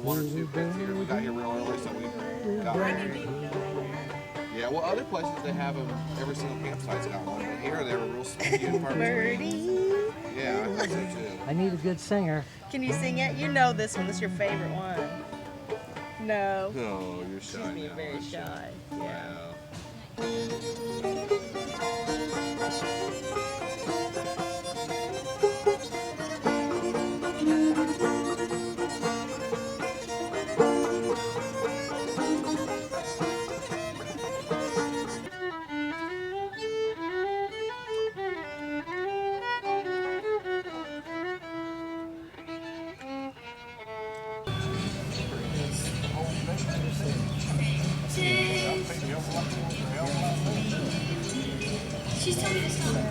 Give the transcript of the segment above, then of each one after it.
One or two kids here. We got here real early, so we got one. Yeah, well, other places they have them. Every single campsite's got one, but here they were real sneaky and far between. Yeah, I think so too. I need a good singer. Can you sing it? You know this one. This is your favorite one. No. No, you're shy. She's being now, very aren't you? shy. Yeah. She's telling me something.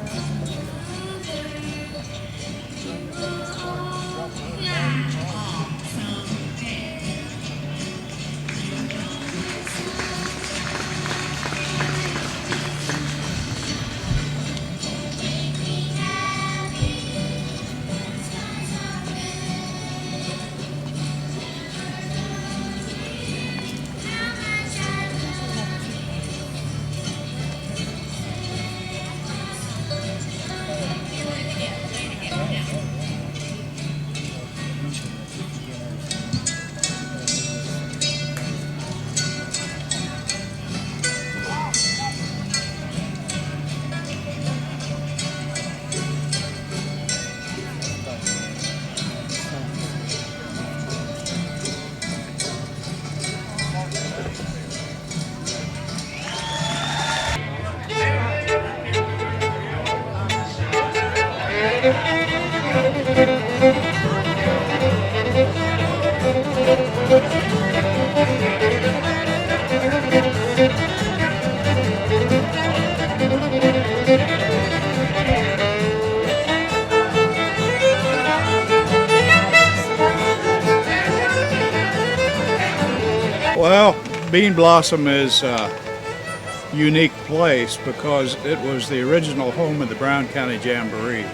Well, Bean Blossom is a unique place because it was the original home of the Brown County Jamboree.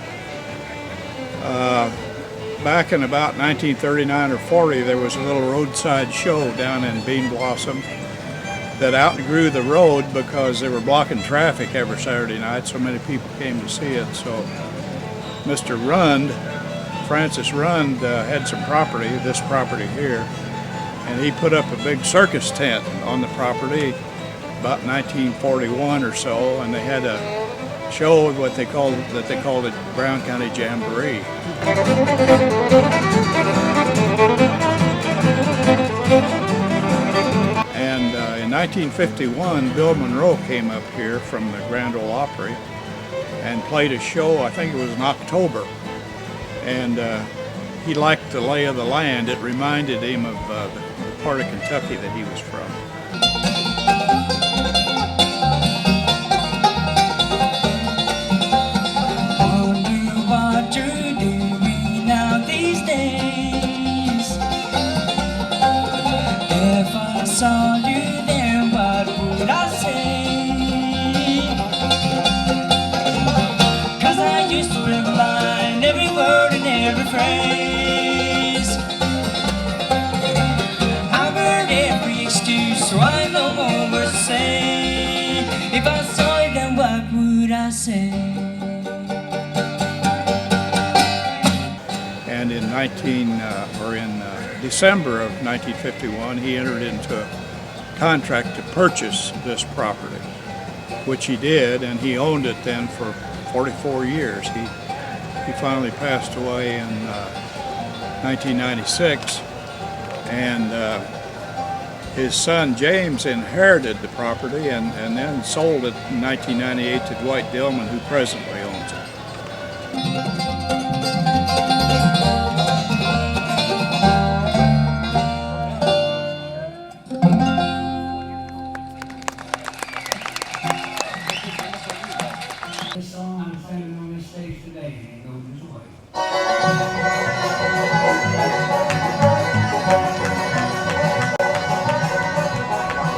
Back in about 1939 or 40, there was a little roadside show down in Bean Blossom that outgrew the road because they were blocking traffic every Saturday night. So many people came to see it. So Mr. Rund, Francis Rund, had some property, this property here, and he put up a big circus tent on the property about 1941 or so, and they had a show what they called it Brown County Jamboree. And in 1951, Bill Monroe came up here from the Grand Ole Opry and played a show. I think it was in October, and he liked the lay of the land. It reminded him of the part of Kentucky that he was from. Saw you there, what would I say? 'Cause I used to blind every word December of 1951, he entered into a contract to purchase this property, which he did, and he owned it then for 44 years. He finally passed away in 1996, and his son James inherited the property and then sold it in 1998 to Dwight Dillman, who presently owns it. This song I'm singing on this stage today goes this way.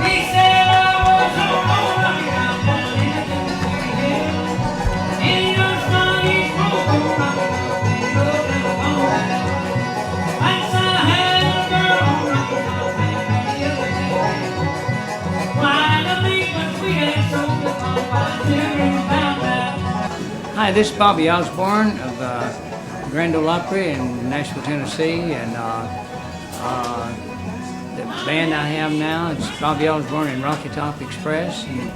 He said I was a boy down in the in your sunny home, once I had a girl finally, but we had sold the Hi, this is Bobby Osborne of Grand Ole Opry in Nashville, Tennessee, and the band I have now is Bobby Osborne and Rocky Top Express, and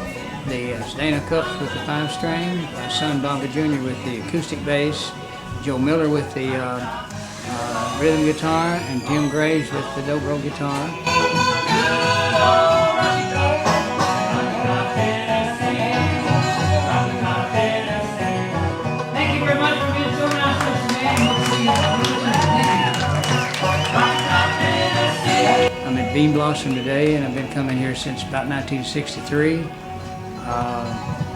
the Dana Cups with the 5-string, my son Bobby Jr. with the acoustic bass, Joe Miller with the rhythm guitar, and Jim Graves with the dobro guitar. I'm at Bean Blossom today, and I've been coming here since about 1963.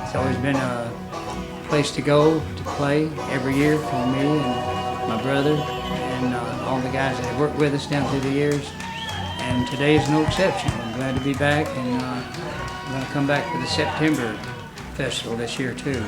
It's always been a place to go to play every year for me and my brother and all the guys that have worked with us down through the years. And today is no exception. I'm glad to be back, and I'm going to come back for the September festival this year too.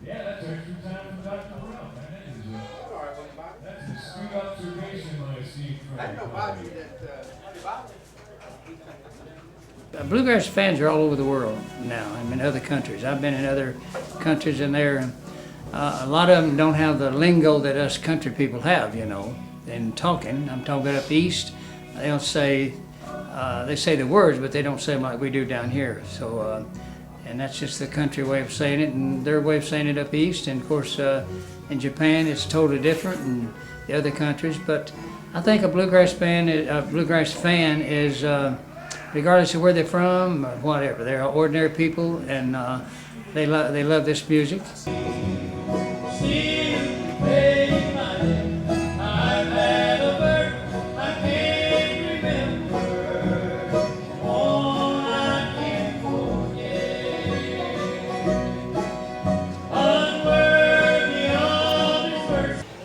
Yeah, that's extra time for Dr. Brown. That's a sweet observation I see from Bluegrass fans are all over the world now. I'm in other countries. I've been in other countries, and a lot of them don't have the lingo that us country people have, you know. In talking, I'm talking about up east, they'll say, they say the words, but they don't say them like we do down here. So, and that's just the country way of saying it, and their way of saying it up east. And of course, in Japan, it's totally different, and the other countries. But I think a bluegrass fan is, regardless of where they're from, or whatever, they're ordinary people, and they love this music.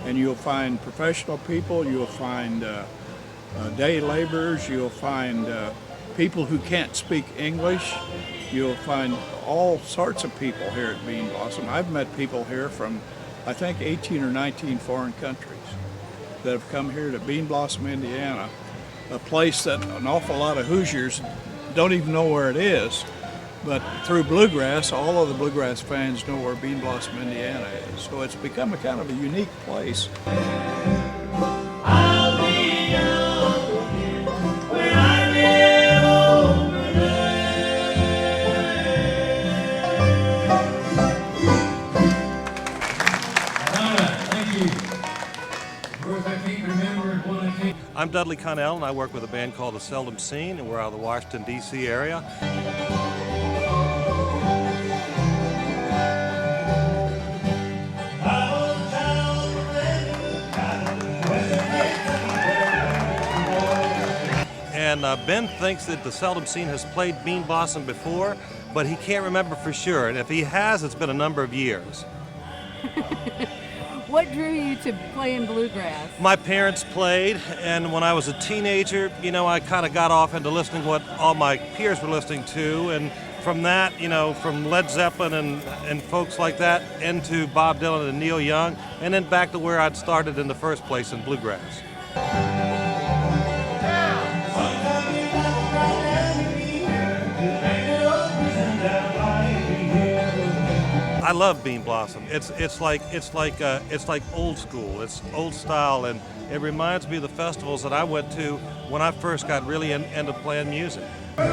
And you'll find professional people, you'll find day laborers, you'll find people who can't speak English, you'll find all sorts of people here at Bean Blossom. I've met people here from, I think, 18 or 19 foreign countries that have come here to Bean Blossom, Indiana, a place that an awful lot of Hoosiers don't even know where it is. But through bluegrass, all of the bluegrass fans know where Bean Blossom, Indiana is. So it's become a kind of a unique place. I'll be young when I live over there. All right, thank you. Of course, I can't remember when I came. I'm Dudley Connell, and I work with a band called The Seldom Scene, and we're out of the Washington, D.C. area. And Ben thinks that The Seldom Scene has played Bean Blossom before, but he can't remember for sure. And if he has, it's been a number of years. What drew you to playing bluegrass? My parents played, and when I was a teenager, you know, I kind of got off into listening what all my peers were listening to, and from that, you know, from Led Zeppelin and folks like that, into Bob Dylan and Neil Young, and then back to where I'd started in the first place in bluegrass. I love Bean Blossom. It's like old school. It's old style, and it reminds me of the festivals that I went to when I first got really into playing music. I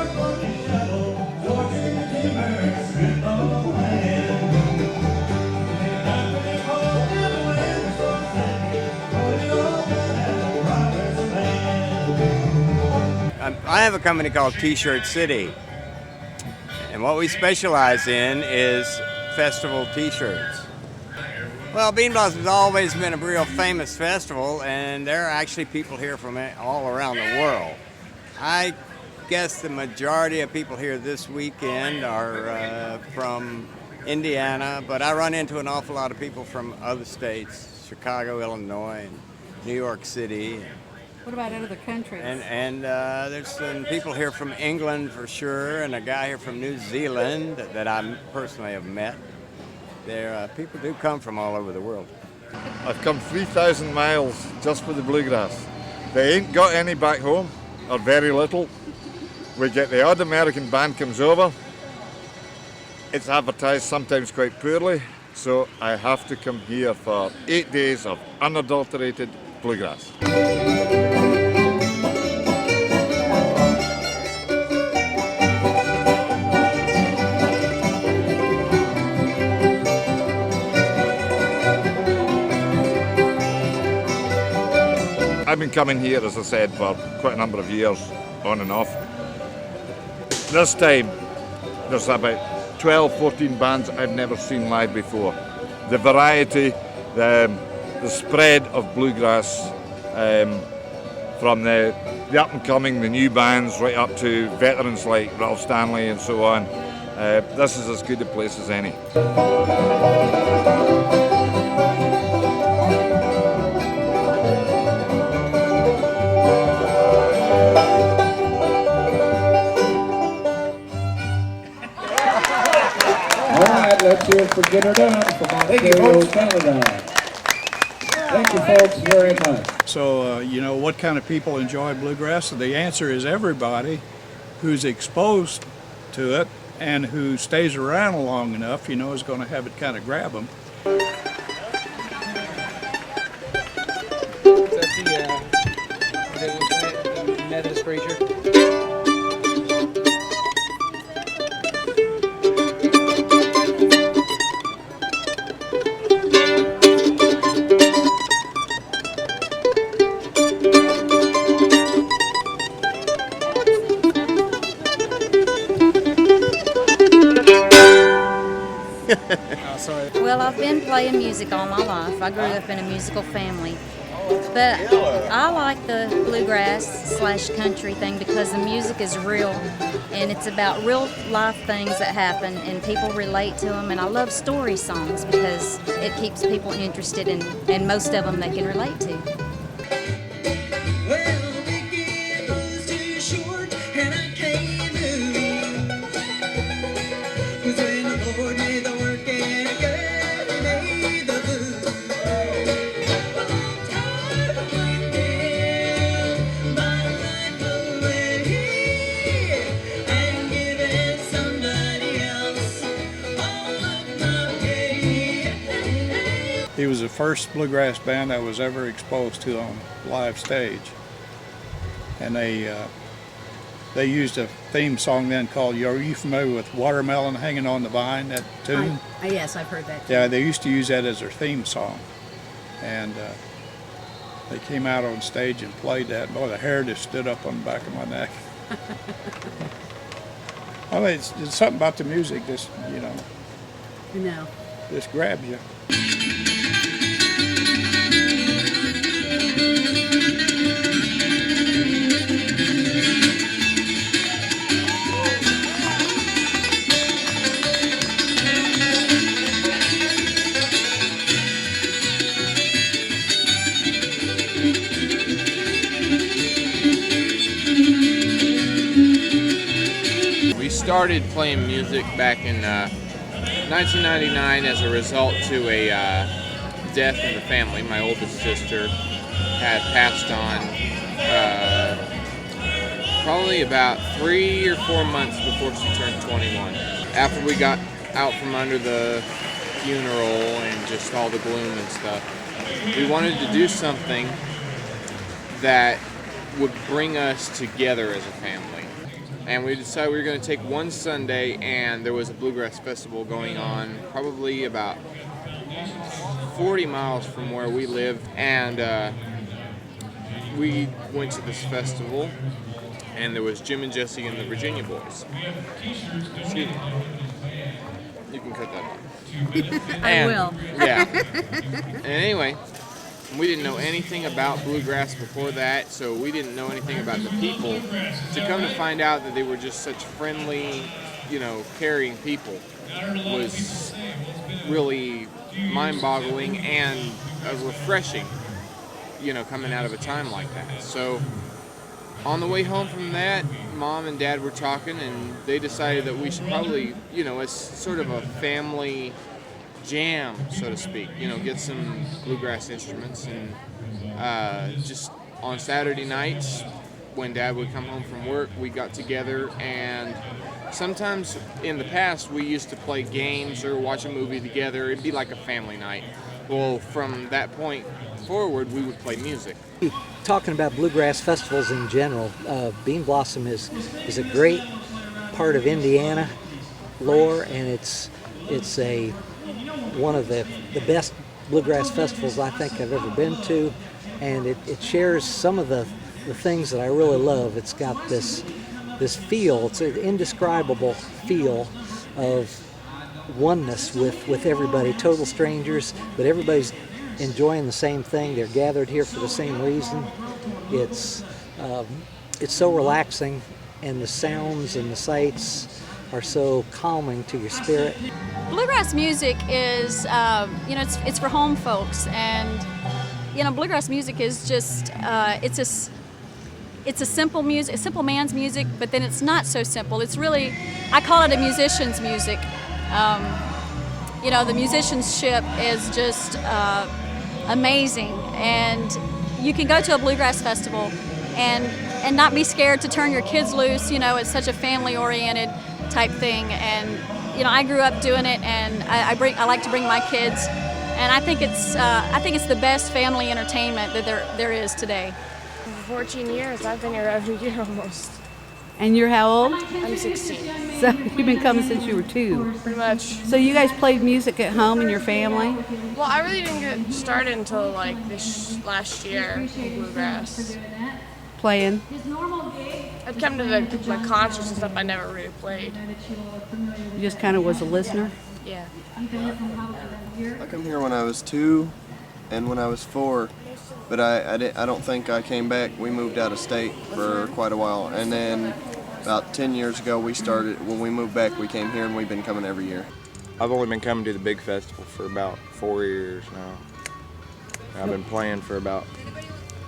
have a company called T-Shirt City, and what we specialize in is festival T-shirts. Well, Bean Blossom has always been a real famous festival, and there are actually people here from all around the world. I guess the majority of people here this weekend are from Indiana, but I run into an awful lot of people from other states, Chicago, Illinois, and New York City. What about other countries? And there's some people here from England for sure, and a guy here from New Zealand that I personally have met. People do come from all over the world. I've come 3,000 miles just for the bluegrass. They ain't got any back home, or very little. We get the odd American band comes over. It's advertised sometimes quite poorly, so I have to come here for 8 days of unadulterated bluegrass. I've been coming here, as I said, for quite a number of years, on and off. This time, there's about 12, 14 bands I've never seen live before. The variety, the spread of bluegrass, from the up-and-coming, the new bands, right up to veterans like Ralph Stanley and so on. This is as good a place as any. Let's hear it for Get Her Done from Ontario, Canada. Thank you, folks, very much. So, what kind of people enjoy bluegrass? The answer is everybody who's exposed to it and who stays around long enough, is going to have it kind of grab them. Is that the Methodist preacher? Well, I've been playing music all my life. I grew up in a musical family. But I like the bluegrass / country thing because the music is real and it's about real life things that happen and people relate to them. And I love story songs because it keeps people interested and most of them they can relate to. He was the first bluegrass band I was ever exposed to on live stage. And they used a theme song then called, are you familiar with Watermelon Hanging on the Vine, that tune? Yes, I've heard that too. Yeah, they used to use that as their theme song. And they came out on stage and played that. Boy, the hair just stood up on the back of my neck. I mean, it's something about the music just, just grabs you. We started playing music back in 1999 as a result to a death in the family. My oldest sister had passed on probably about 3 or 4 months before she turned 21. After we got out from under the funeral and just all the gloom and stuff. We wanted to do something that would bring us together as a family. And we decided we were going to take one Sunday, and there was a bluegrass festival going on probably about 40 miles from where we lived, and we went to this festival, and there was Jim and Jesse and the Virginia Boys. Excuse me. You can cut that off. I will. Yeah. And anyway, we didn't know anything about bluegrass before that, so we didn't know anything about the people. To come to find out that they were just such friendly, caring people was really mind-boggling and refreshing, coming out of a time like that. So on the way home from that, Mom and Dad were talking, and they decided that we should probably, as sort of a family jam, so to speak, get some bluegrass instruments, and just on Saturday nights when Dad would come home from work, we got together, and sometimes in the past we used to play games or watch a movie together. It'd be like a family night. Well, from that point forward, we would play music. Talking about bluegrass festivals in general, Bean Blossom is a great part of Indiana lore, and it's one of the best bluegrass festivals I think I've ever been to, and it shares some of the things that I really love. It's got this feel, it's an indescribable feel of oneness with everybody, total strangers, but everybody's enjoying the same thing. They're gathered here for the same reason. It's so relaxing, and the sounds and the sights are so calming to your spirit. Bluegrass music is, it's for home folks, and bluegrass music is just it's a simple music, a simple man's music, but then it's not so simple. It's really, I call it a musician's music. The musicianship is just amazing, and you can go to a bluegrass festival and not be scared to turn your kids loose. It's such a family-oriented type thing, and I grew up doing it, and I like to bring my kids, and I think it's the best family entertainment that there is today. For 14 years, I've been here every year almost. And you're how old? I'm 16. So you've been coming since you were 2. Pretty much. So you guys played music at home in your family? Well, I really didn't get started until this last year in bluegrass. Playing? I'd come to the concerts and stuff. I never really played. You just kind of was a listener? Yeah. I come here when I was 2 and when I was 4, but I don't think I came back. We moved out of state for quite a while, and then about 10 years ago when we moved back, we came here, and we've been coming every year. I've only been coming to the big festival for about 4 years now. I've been playing for about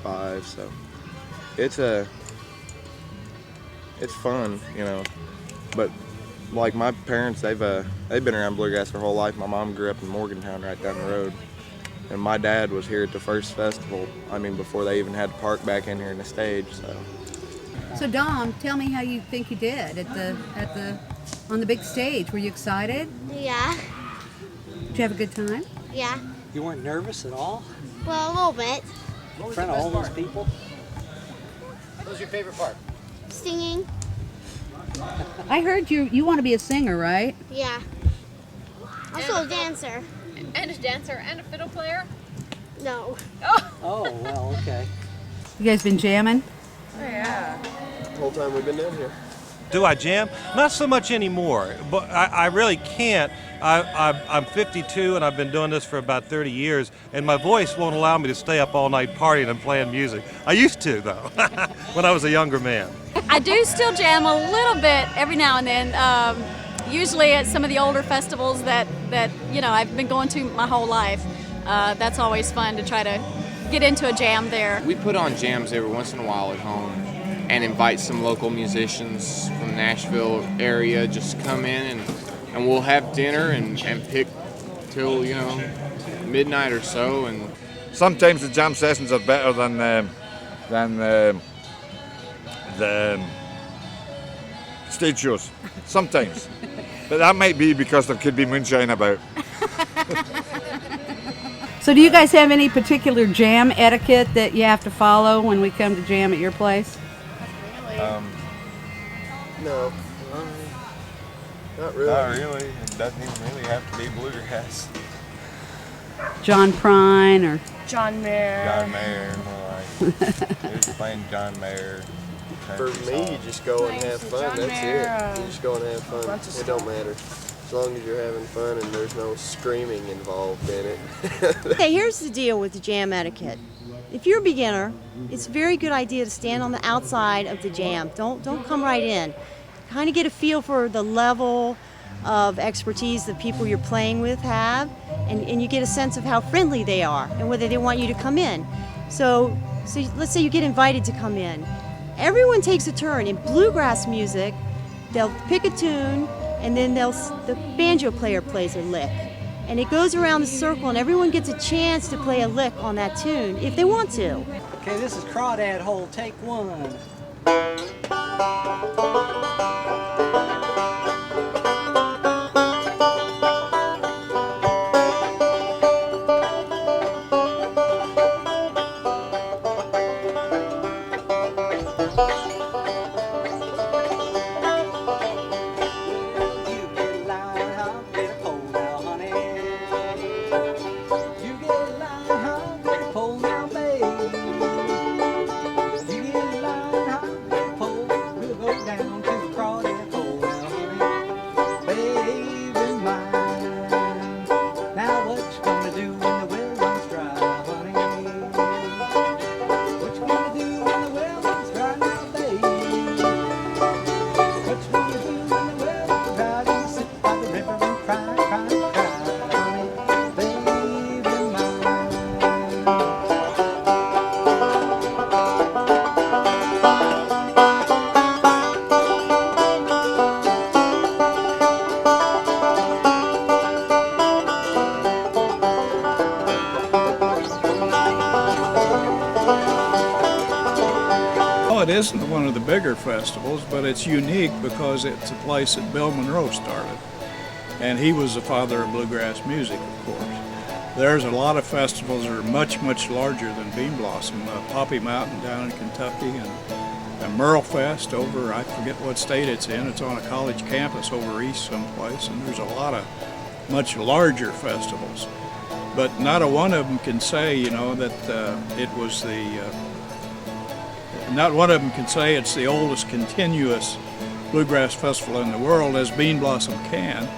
5, so it's fun, but like my parents, they've been around bluegrass their whole life. My mom grew up in Morgantown right down the road, and my dad was here at the first festival, before they even had the park back in here in the stage. So Dom, tell me how you think you did on the big stage. Were you excited? Yeah. Did you have a good time? Yeah. You weren't nervous at all? Well, a little bit. In front of all those people? What was your favorite part? Singing. I heard you want to be a singer, right? Yeah. Also a dancer. And a dancer and a fiddle player? No. Oh, well, okay. You guys been jamming? Oh, yeah. The whole time we've been down here. Do I jam? Not so much anymore, but I really can't. I'm 52 and I've been doing this for about 30 years, and my voice won't allow me to stay up all night partying and playing music. I used to, though, when I was a younger man. I do still jam a little bit every now and then, usually at some of the older festivals that I've been going to my whole life. That's always fun to try to get into a jam there. We put on jams every once in a while at home and invite some local musicians from Nashville area, just come in and we'll have dinner and pick till midnight or so. And sometimes the jam sessions are better than the stage shows. Sometimes, but that might be because there could be moonshine about. So do you guys have any particular jam etiquette that you have to follow when we come to jam at your place? No. Not really. Not really. It doesn't even really have to be bluegrass. John Prine or John Mayer. John Mayer, more like. Just playing John Mayer. For me, you just go and have fun. John That's Mayer, it. You just go and have fun. bunch of It don't stuff. matter. As long as you're having fun and there's no screaming involved in it. Okay, here's the deal with the jam etiquette. If you're a beginner, it's a very good idea to stand on the outside of the jam. Don't come right in. Kind of get a feel for the level of expertise the people you're playing with have, and you get a sense of how friendly they are and whether they want you to come in. So let's say you get invited to come in. Everyone takes a turn. In bluegrass music, they'll pick a tune, and then the banjo player plays a lick. And it goes around the circle, and everyone gets a chance to play a lick on that tune if they want to. Okay, this is Crawdad Hole, take one. Well, it isn't one of the bigger festivals, but it's unique because it's a place that Bill Monroe started. And he was the father of bluegrass music, of course. There's a lot of festivals that are much, much larger than Bean Blossom. Poppy Mountain down in Kentucky, and Merle Fest over, I forget what state it's in. It's on a college campus over east someplace, and there's a lot of much larger festivals. But not a one of them can say, you know, that it was not one of them can say it's the oldest continuous bluegrass festival in the world, as Bean Blossom can.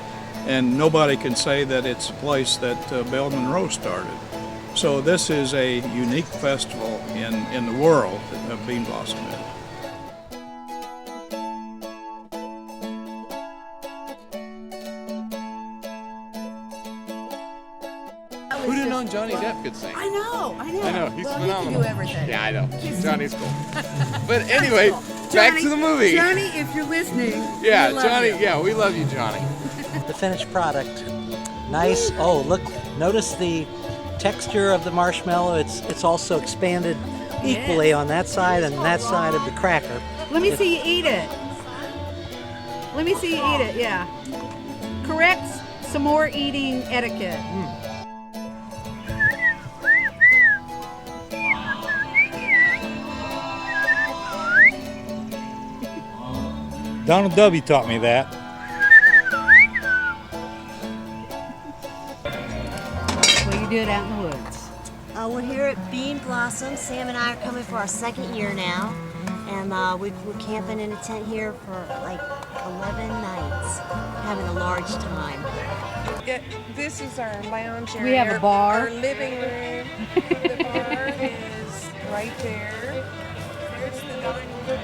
And nobody can say that it's a place that Bill Monroe started. So this is a unique festival in the world that Bean Blossom is. Who didn't know Johnny Depp could sing? I know. I know, he's Well, phenomenal. He can do everything. Yeah, I know. He's Johnny's cool. But anyway, back to the movie. Johnny, if you're listening, Yeah, we love Johnny. you. Yeah, we love you, Johnny. The finished product. Nice. Oh, look, notice the texture of the marshmallow. It's also expanded equally on that side and that side of the cracker. Let me see you eat it. Let me see you eat it, yeah. Correct some more eating etiquette. Donald W. taught me that. Well, you do it out in the woods. We're here at Bean Blossom. Sam and I are coming for our second year now. And we're camping in a tent here for like 11 nights, having a large time. Yeah, this is our lounge area. We have a bar. Our living room. The bar is right there. There's the dining room.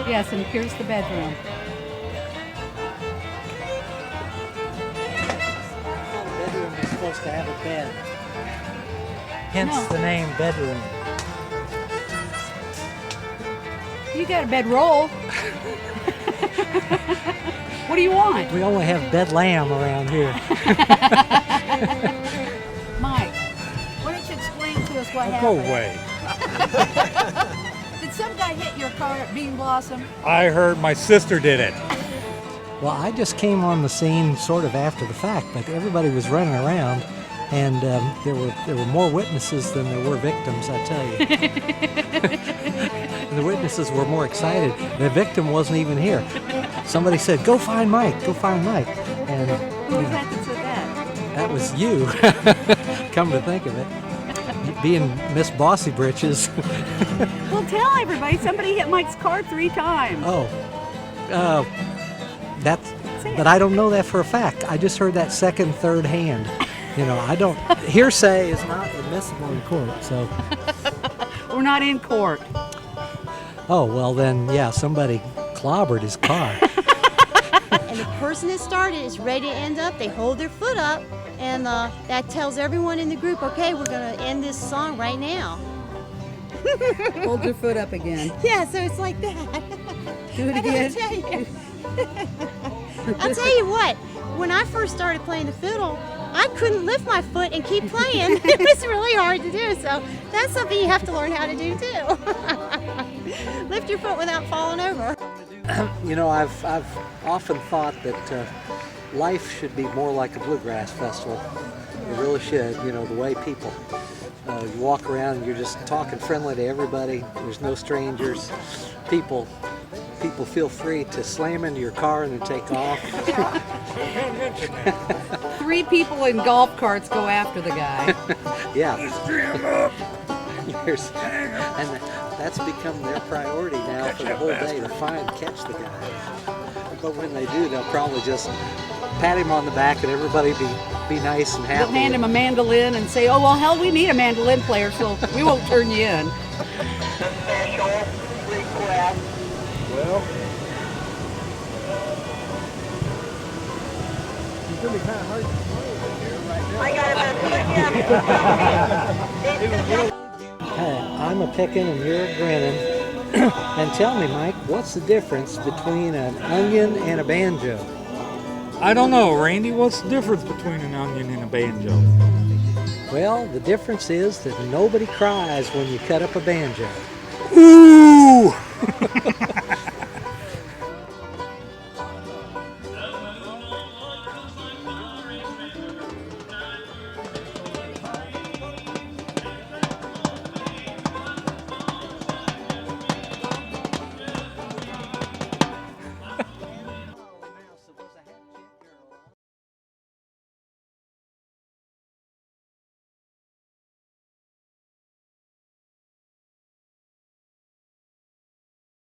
Yes, and here's the bedroom. The bedroom is supposed to have a bed. Hence No. the name bedroom. You got a bedroll. What do you want? We only have bed lamb around here. Mike, why don't you explain to us what Go happened? away. Did some guy hit your car at Bean Blossom? I heard my sister did it. Well, I just came on the scene sort of after the fact, but everybody was running around, and there were more witnesses than there were victims, I tell you. The witnesses were more excited. The victim wasn't even here. Somebody said, "Go find Mike, go find Mike." And Who was that that said that? that was you, come to think of it. Being Miss Bossy Britches. Well, tell everybody, somebody hit Mike's car 3 times. But I don't know that for a fact. I just heard that second, third hand. You know, I don't. Hearsay is not admissible in court, so. We're not in court. Oh, well then, yeah, somebody clobbered his car. And the person that started is ready to end up. They hold their foot up, and that tells everyone in the group, okay, we're going to end this song right now. Hold your foot up again. Yeah, so it's like that. Do it again. I'll tell you what, when I first started playing the fiddle, I couldn't lift my foot and keep playing. It was really hard to do, so that's something you have to learn how to do too. Lift your foot without falling over. You know, I've often thought that life should be more like a bluegrass festival. It really should. You know, the way people, you walk around and you're just talking friendly to everybody. There's no strangers. People feel free to slam into your car and then take off. 3 people in golf carts go after the guy. Yeah. And that's become their priority now for the whole day, to catch the guy. But when they do, they'll probably just pat him on the back and everybody be nice and happy. They'll hand him a mandolin and say, "Oh well, hell, we need a mandolin player, so we won't turn you in." Well, it's going to be kind of hard to play here right now. Hey, I'm a picking and you're a grinning. And tell me, Mike, what's the difference between an onion and a banjo? I don't know, Randy. What's the difference between an onion and a banjo? Well, the difference is that nobody cries when you cut up a banjo. Ooh!